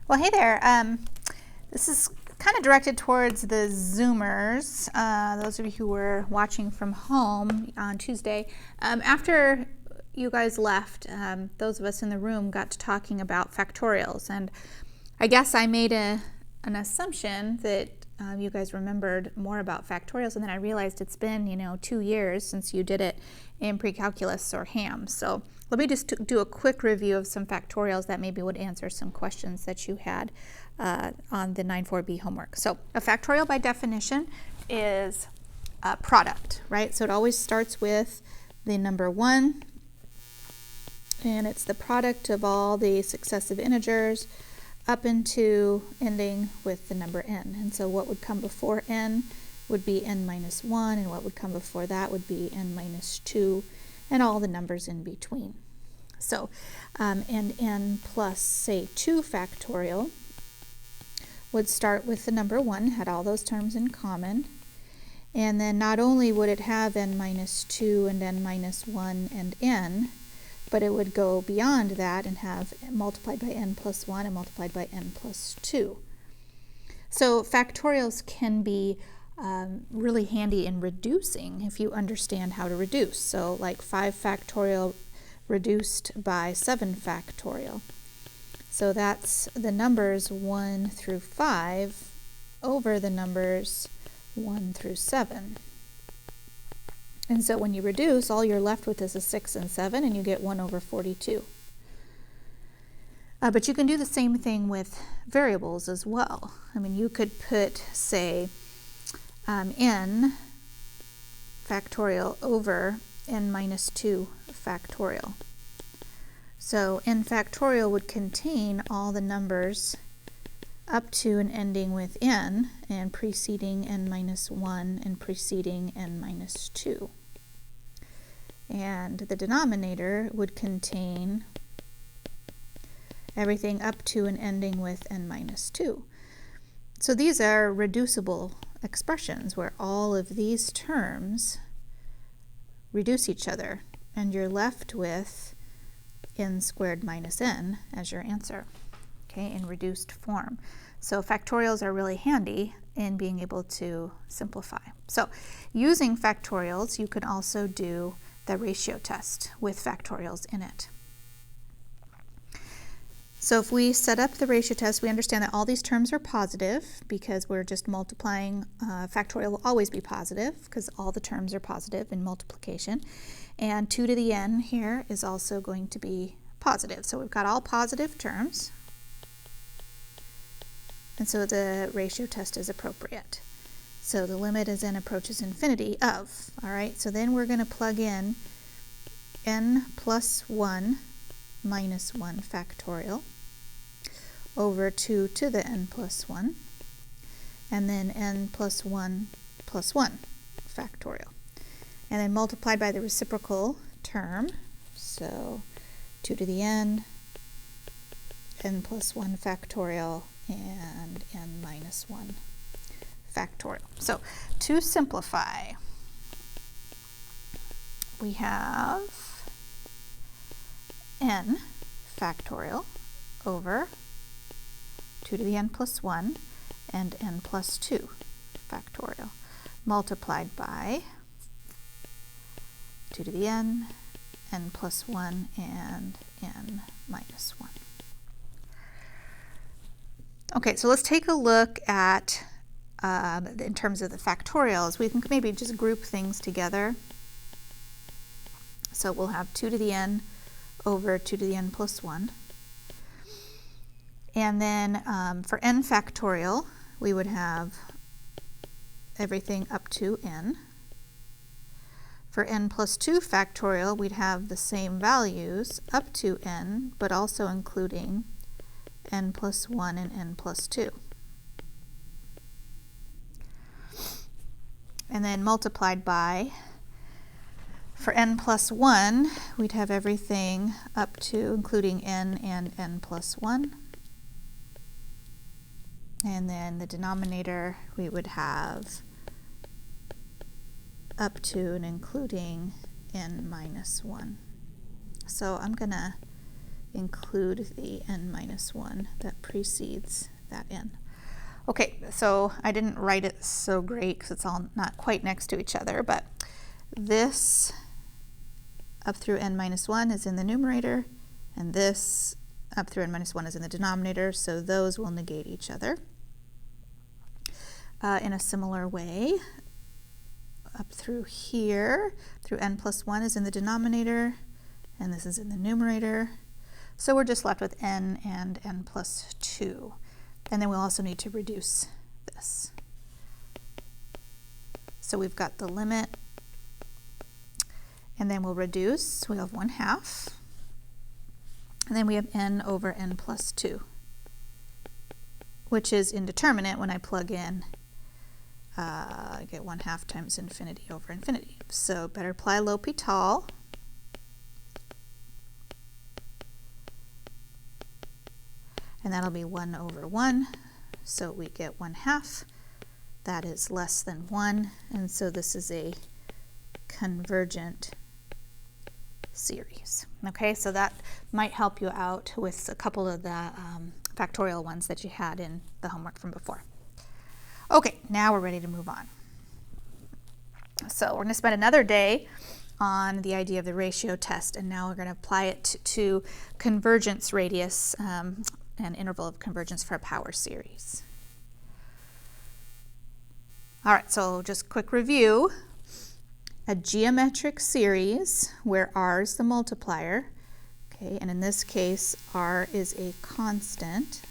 Well, hey there. This is kind of directed towards the Zoomers, those of you who were watching from home on Tuesday. After you guys left, those of us in the room got to talking about factorials, and I guess I made an assumption that you guys remembered more about factorials, and then I realized it's been 2 years since you did it in pre-calculus or ham. So let me just do a quick review of some factorials that maybe would answer some questions that you had on the 9-4B homework. So a factorial by definition is a product, right? So it always starts with the number 1, and it's the product of all the successive integers up into ending with the number n. And so what would come before n would be n minus 1, and what would come before that would be n minus 2, and all the numbers in between. So, and n plus, say, 2 factorial would start with the number 1, had all those terms in common, and then not only would it have n minus 2 and n minus 1 and n, but it would go beyond that and have multiplied by n plus 1 and multiplied by n plus 2. So factorials can be really handy in reducing if you understand how to reduce. So like 5 factorial reduced by 7 factorial. So that's the numbers 1 through 5 over the numbers 1 through 7. And so when you reduce, all you're left with is a 6 and 7, and you get 1 over 42. But you can do the same thing with variables as well. I mean, you could put, say, n factorial over n minus 2 factorial. So n factorial would contain all the numbers up to and ending with n, and preceding n minus 1 and preceding n minus 2. And the denominator would contain everything up to and ending with n minus 2. So these are reducible expressions where all of these terms reduce each other, and you're left with n squared minus n as your answer, okay, in reduced form. So factorials are really handy in being able to simplify. So using factorials, you can also do the ratio test with factorials in it. So if we set up the ratio test, we understand that all these terms are positive because we're just multiplying. Factorial will always be positive because all the terms are positive in multiplication. And 2 to the n here is also going to be positive. So we've got all positive terms. And so the ratio test is appropriate. So the limit as n approaches infinity of, all right, so then we're going to plug in n plus 1 minus 1 factorial over 2 to the n plus 1, and then n plus 1 factorial. And then multiplied by the reciprocal term, so 2 to the n plus 1 factorial, and n minus 1 factorial. So to simplify, we have n factorial over 2 to the n plus 1 and n plus 2 factorial multiplied by 2 to the n plus 1, and n minus 1. Okay, so let's take a look at, in terms of the factorials, we can maybe just group things together. So we'll have 2 to the n over 2 to the n plus 1. And then for n factorial, we would have everything up to n. For n plus 2 factorial, we'd have the same values up to n, but also including n plus 1 and n plus 2. And then multiplied by, for n plus 1, we'd have everything up to including n and n plus 1. And then the denominator, we would have up to and including n minus 1. So I'm going to include the n minus 1 that precedes that n. Okay, so I didn't write it so great because it's all not quite next to each other, but this up through n minus 1 is in the numerator, and this up through n minus 1 is in the denominator, so those will negate each other. In a similar way, up through here, through n plus 1 is in the denominator, and this is in the numerator. So we're just left with n and n plus 2. And then we'll also need to reduce this. So we've got the limit, and then we'll reduce. We have 1/2. And then we have n over n plus 2, which is indeterminate when I plug in. I get 1/2 times infinity over infinity. So better apply L'Hopital. And that'll be 1 over 1. So we get 1/2. That is less than 1. And so this is a convergent series. Okay, so that might help you out with a couple of the factorial ones that you had in the homework from before. Okay, now we're ready to move on. So we're going to spend another day on the idea of the ratio test, and now we're going to apply it to convergence radius and interval of convergence for a power series. All right, so just quick review. A geometric series where r is the multiplier, okay, and in this case r is a constant,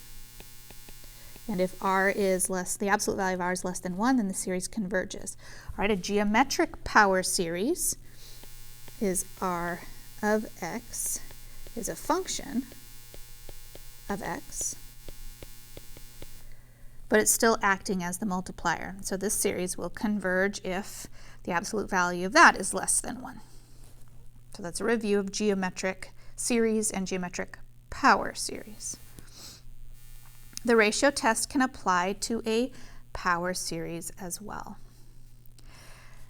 and if r is less, the absolute value of r is less than 1, then the series converges. All right, a geometric power series is r of x is a function of x, but it's still acting as the multiplier. So this series will converge if the absolute value of that is less than 1. So that's a review of geometric series and geometric power series. The ratio test can apply to a power series as well.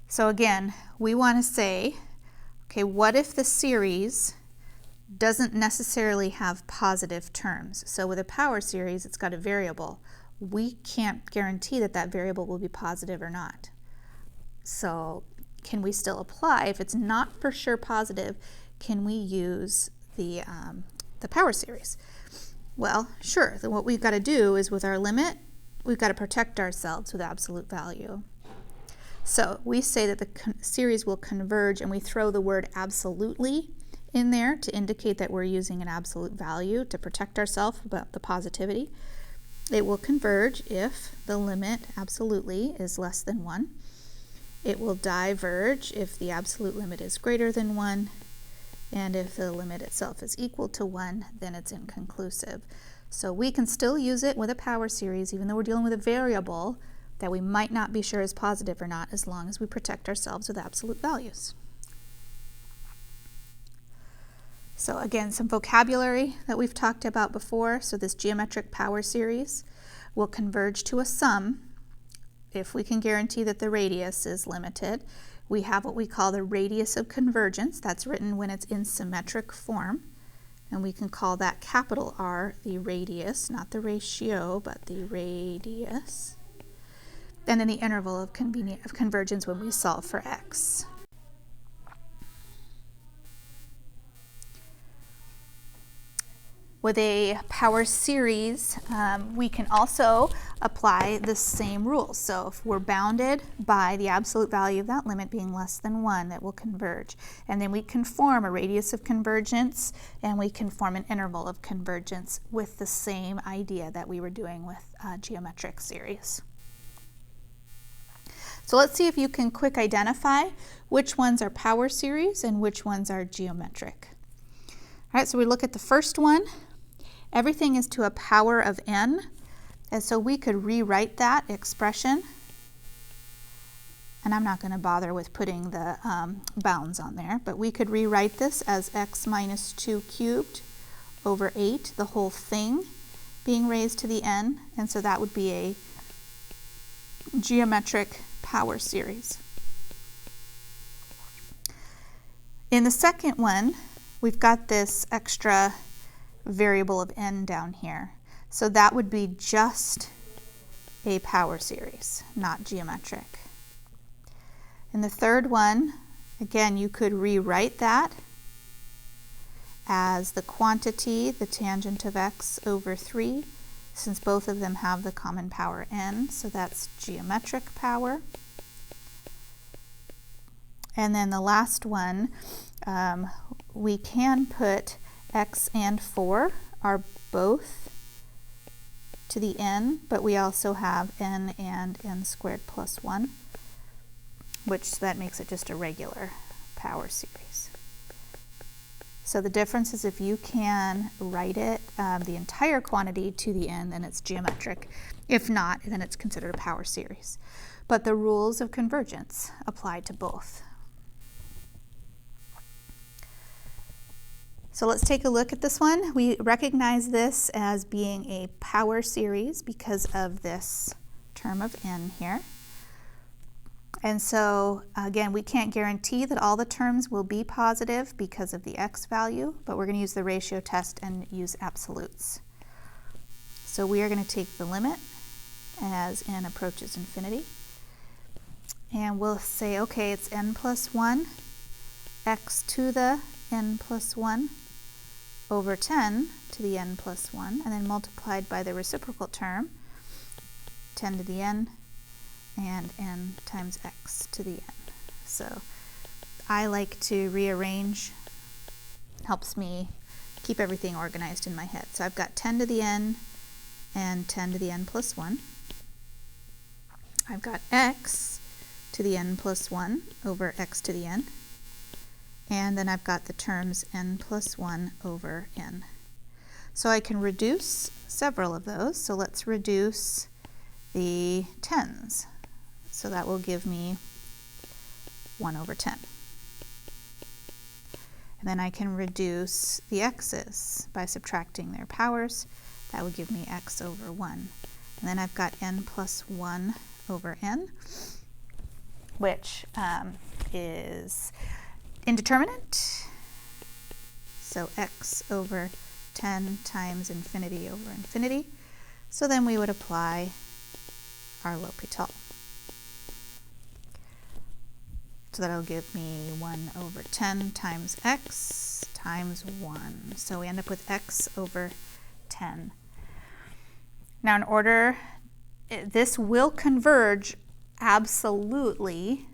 So again, we want to say, okay, what if the series doesn't necessarily have positive terms? So with a power series, it's got a variable. We can't guarantee that that variable will be positive or not. So can we still apply? If it's not for sure positive, can we use the power series? Well, sure. Then what we've got to do is with our limit, we've got to protect ourselves with absolute value. So we say that the series will converge, and we throw the word absolutely in there to indicate that we're using an absolute value to protect ourselves about the positivity. It will converge if the limit absolutely is less than 1. It will diverge if the absolute limit is greater than 1. And if the limit itself is equal to 1, then it's inconclusive. So we can still use it with a power series, even though we're dealing with a variable that we might not be sure is positive or not, as long as we protect ourselves with absolute values. So again, some vocabulary that we've talked about before. So this geometric power series will converge to a sum if we can guarantee that the radius is limited. We have what we call the radius of convergence. That's written when it's in symmetric form. And we can call that capital R the radius, not the ratio, but the radius. And then the interval of convergence when we solve for x. With a power series, we can also apply the same rules. So if we're bounded by the absolute value of that limit being less than 1, it will converge. And then we can form a radius of convergence, and we can form an interval of convergence with the same idea that we were doing with geometric series. So let's see if you can quick identify which ones are power series and which ones are geometric. All right, so we look at the first one. Everything is to a power of n, and so we could rewrite that expression, and I'm not going to bother with putting the bounds on there, but we could rewrite this as x minus 2 cubed over 8, the whole thing being raised to the n, and so that would be a geometric power series. In the second one, we've got this extra variable of n down here. So that would be just a power series, not geometric. And the third one, again, you could rewrite that as the quantity, the tangent of x over 3, since both of them have the common power n, so that's geometric power. And then the last one, we can put x and 4 are both to the n, but we also have n and n squared plus 1, which that makes it just a regular power series. So the difference is if you can write it, the entire quantity to the n, then it's geometric. If not, then it's considered a power series. But the rules of convergence apply to both. So let's take a look at this one. We recognize this as being a power series because of this term of n here. And so again, we can't guarantee that all the terms will be positive because of the x value, but we're going to use the ratio test and use absolutes. So we are going to take the limit as n approaches infinity. And we'll say, okay, it's n plus 1, x to the n plus 1 over 10 to the n plus 1, and then multiplied by the reciprocal term, 10 to the n, and n times x to the n. So I like to rearrange, helps me keep everything organized in my head. So I've got 10 to the n and 10 to the n plus 1. I've got x to the n plus 1 over x to the n. And then I've got the terms n plus 1 over n. So I can reduce several of those. So let's reduce the 10s. So that will give me 1 over 10. And then I can reduce the x's by subtracting their powers. That would give me x over 1. And then I've got n plus 1 over n, which is indeterminate. So x over 10 times infinity over infinity. So then we would apply our L'Hopital. So that'll give me 1 over 10 times x times 1. So we end up with x over 10. Now in order, this will converge absolutely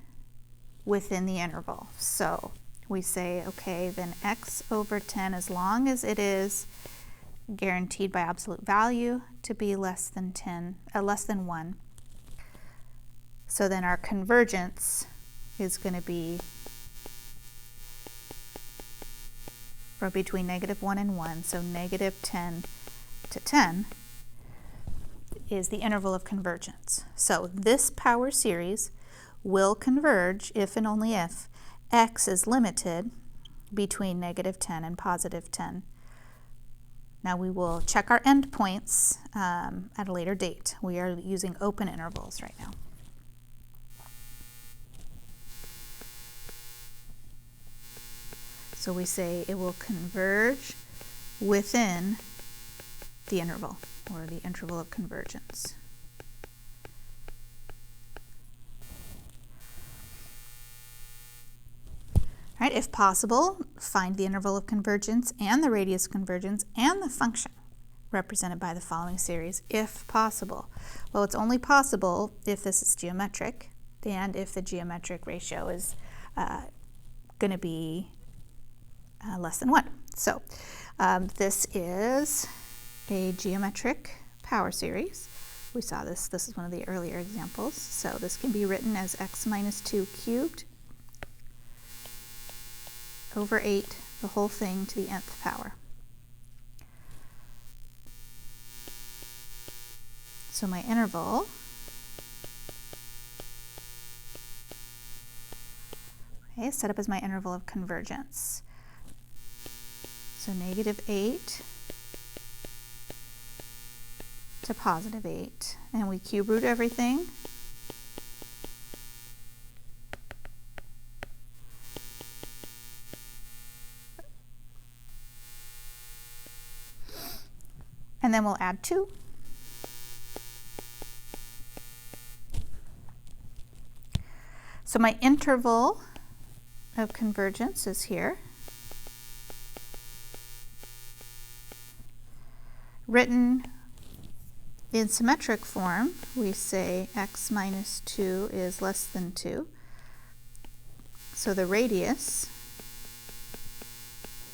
within the interval. So we say, okay, then x over 10, as long as it is guaranteed by absolute value to be less than 1. So then our convergence is going to be from between -1 and 1. So -10 to 10 is the interval of convergence. So this power series will converge if and only if x is limited between -10 and +10. Now we will check our endpoints at a later date. We are using open intervals right now. So we say it will converge within the interval, or the interval of convergence. All right, if possible, find the interval of convergence and the radius of convergence and the function represented by the following series, if possible. Well, it's only possible if this is geometric and if the geometric ratio is going to be less than 1. So this is a geometric power series. We saw this. This is one of the earlier examples. So this can be written as x minus 2 cubed over 8, the whole thing to the nth power. So my interval is set up as my interval of convergence. So -8 to +8, and we cube root everything. and then we'll add 2. So my interval of convergence is here. Written in symmetric form, we say x minus 2 is less than 2. So the radius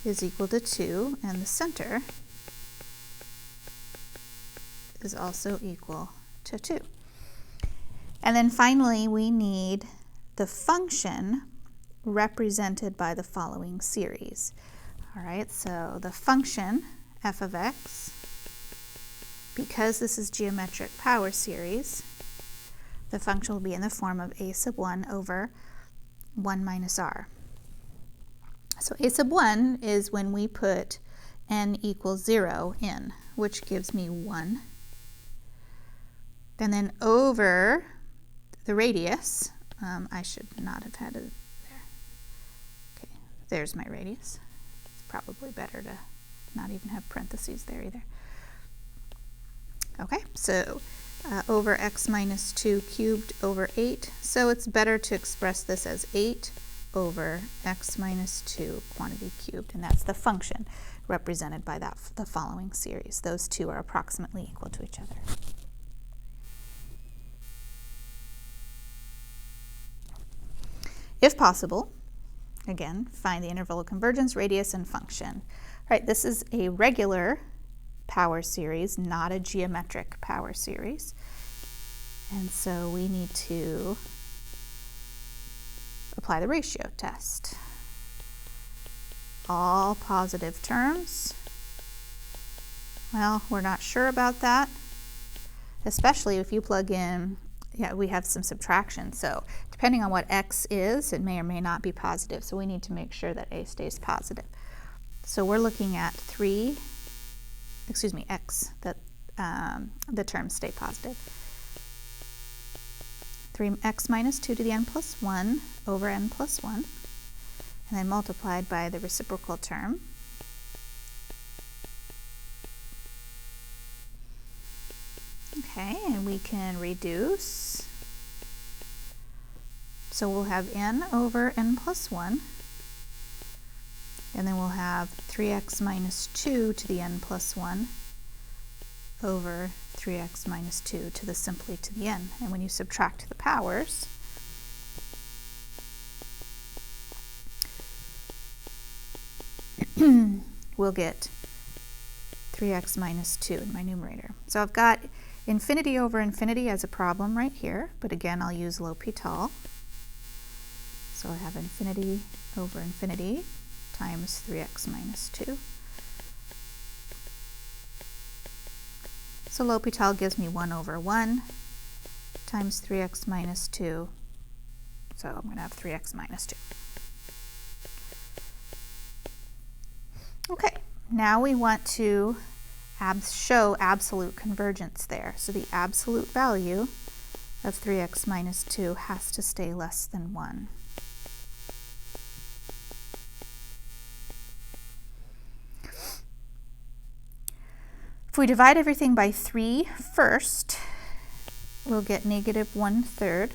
is equal to 2, and the center is also equal to 2. And then finally, we need the function represented by the following series. All right, so the function f of x, because this is geometric power series, the function will be in the form of a sub 1 over 1 minus r. So a sub 1 is when we put n equals 0 in, which gives me 1. And then over the radius, I should not have had it there. Okay, there's my radius. It's probably better to not even have parentheses there either. Okay, so over x minus 2 cubed over 8. So it's better to express this as 8 over x minus 2 quantity cubed, and that's the function represented by the following series. Those two are approximately equal to each other. If possible, again, find the interval of convergence, radius, and function. All right, this is a regular power series, not a geometric power series. And so we need to apply the ratio test. All positive terms. Well, we're not sure about that, especially if you plug in, we have some subtraction. So depending on what x is, it may or may not be positive. So we need to make sure that a stays positive. So we're looking at x, that the terms stay positive. 3x minus 2 to the n plus 1 over n plus 1, and then multiplied by the reciprocal term. Okay, and we can reduce. So we'll have n over n plus 1, and then we'll have 3x minus 2 to the n plus 1 over 3x minus 2 to the simply to the n. And when you subtract the powers, we'll get 3x minus 2 in my numerator. So I've got infinity over infinity as a problem right here, but again, I'll use L'Hopital. So I have infinity over infinity times 3x minus 2. So L'Hopital gives me 1 over 1 times 3x minus 2. So I'm going to have 3x minus 2. Okay, now we want to show absolute convergence there. So the absolute value of 3x minus 2 has to stay less than 1. If we divide everything by 3 first, we'll get negative 1/3,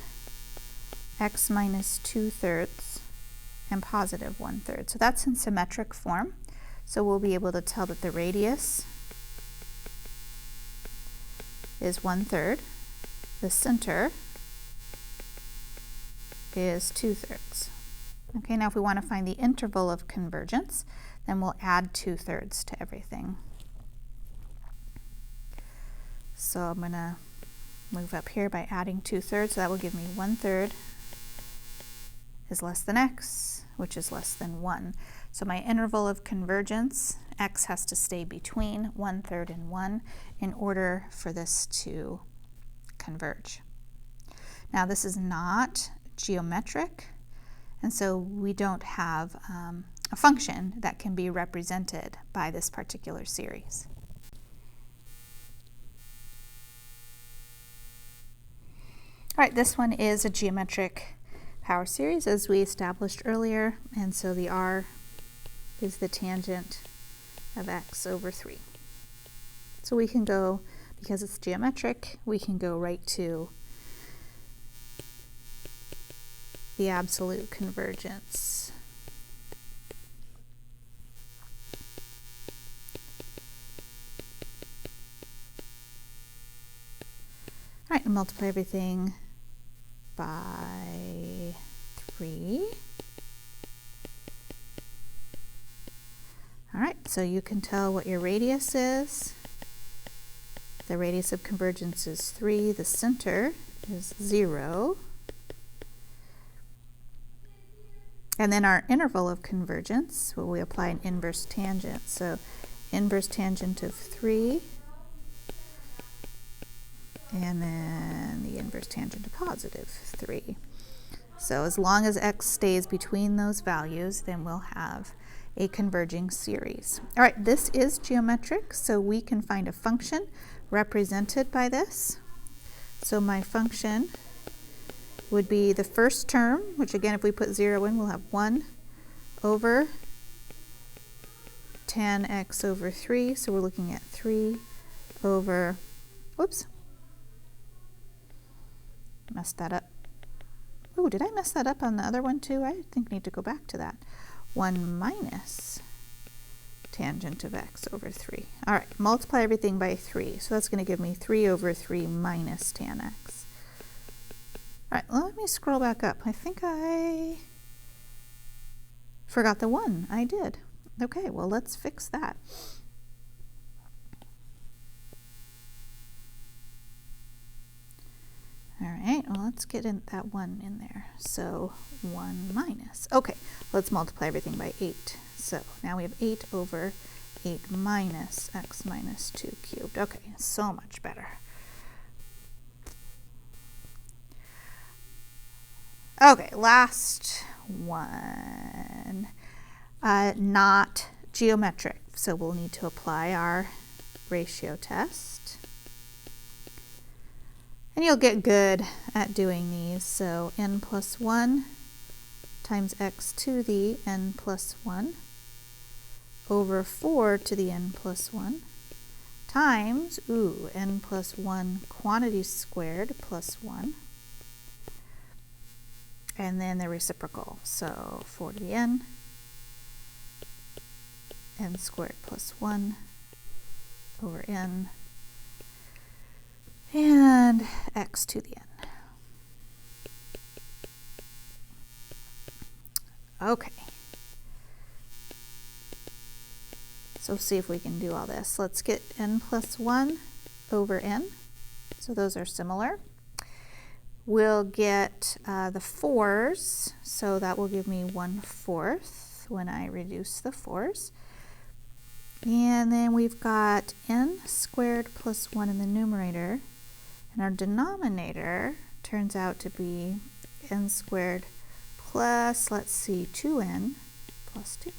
x minus 2/3, and positive 1/3. So that's in symmetric form. So we'll be able to tell that the radius is 1/3, the center is 2/3. Okay, now if we want to find the interval of convergence, then we'll add 2/3 to everything. So I'm going to move up here by adding 2/3, so that will give me 1/3 is less than x, which is less than 1. So my interval of convergence, x has to stay between 1/3 and 1 in order for this to converge. Now this is not geometric, and so we don't have a function that can be represented by this particular series. All right, this one is a geometric power series as we established earlier, and so the r is the tangent of x over 3. So we can go, because it's geometric, we can go right to the absolute convergence. All right, and multiply everything by 3. All right, so you can tell what your radius is. The radius of convergence is 3. The center is 0. And then our interval of convergence, well, we apply an inverse tangent. So inverse tangent of 3. And then the inverse tangent of positive 3. So as long as x stays between those values, then we'll have a converging series. All right, this is geometric, so we can find a function represented by this. So my function would be the first term, which again, if we put 0 in, we'll have 1 over tan x over 3. So we're looking at 3 over, whoops, messed that up. Oh, did I mess that up on the other one too? I think I need to go back to that. 1 minus tangent of x over 3. All right, multiply everything by 3. So that's going to give me 3 over 3 minus tan x. All right, let me scroll back up. I think I forgot the 1. I did. Okay, well, let's fix that. All right, well, let's get in that 1 in there. So 1 minus. Okay, let's multiply everything by 8. So now we have 8 over 8 minus x minus 2 cubed. Okay, so much better. Okay, last one. Not geometric, so we'll need to apply our ratio test. And you'll get good at doing these. So n plus 1 times x to the n plus 1 over 4 to the n plus 1 times, n plus 1 quantity squared plus 1. And then the reciprocal. So 4 to the n squared plus 1 over n, and x to the n. Okay. So see if we can do all this. Let's get n plus 1 over n. So those are similar. We'll get the 4s, so that will give me 1/4 when I reduce the 4s. And then we've got n squared plus 1 in the numerator, and our denominator turns out to be n squared plus, let's see, 2n plus 2.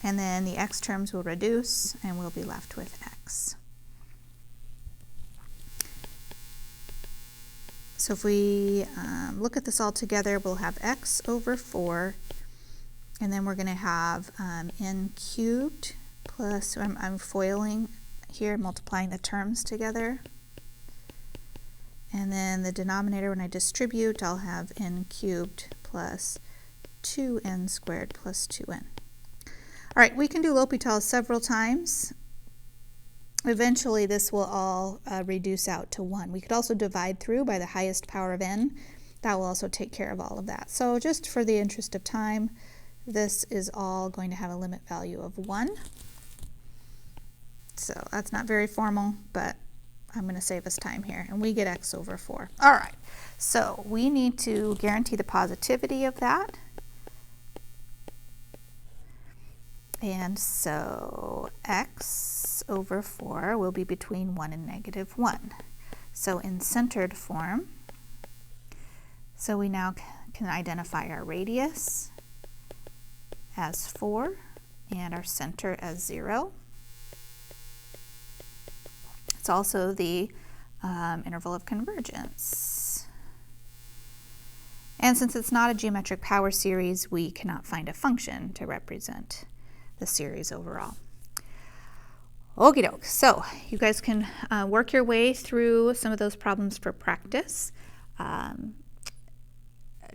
And then the x terms will reduce, and we'll be left with x. So if we look at this all together, we'll have x over 4, and then we're going to have n cubed plus, I'm foiling here, multiplying the terms together. And then the denominator, when I distribute, I'll have n cubed plus 2n squared plus 2n. All right, we can do L'Hopital several times. Eventually, this will all reduce out to 1. We could also divide through by the highest power of n. That will also take care of all of that. So just for the interest of time, this is all going to have a limit value of 1. So that's not very formal, but I'm going to save us time here. And we get x over 4. All right, so we need to guarantee the positivity of that. And so x over 4 will be between 1 and -1. So in centered form, so we now can identify our radius as 4 and our center as 0. It's also the interval of convergence. And since it's not a geometric power series, we cannot find a function to represent the series overall. Okie doke. So you guys can work your way through some of those problems for practice.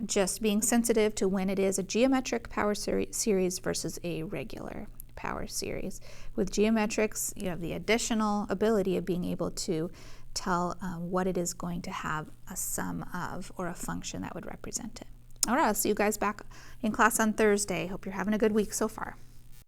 Just being sensitive to when it is a geometric power series versus a regular power series. With geometrics, you have the additional ability of being able to tell what it is going to have a sum of or a function that would represent it. All right, I'll see you guys back in class on Thursday. Hope you're having a good week so far.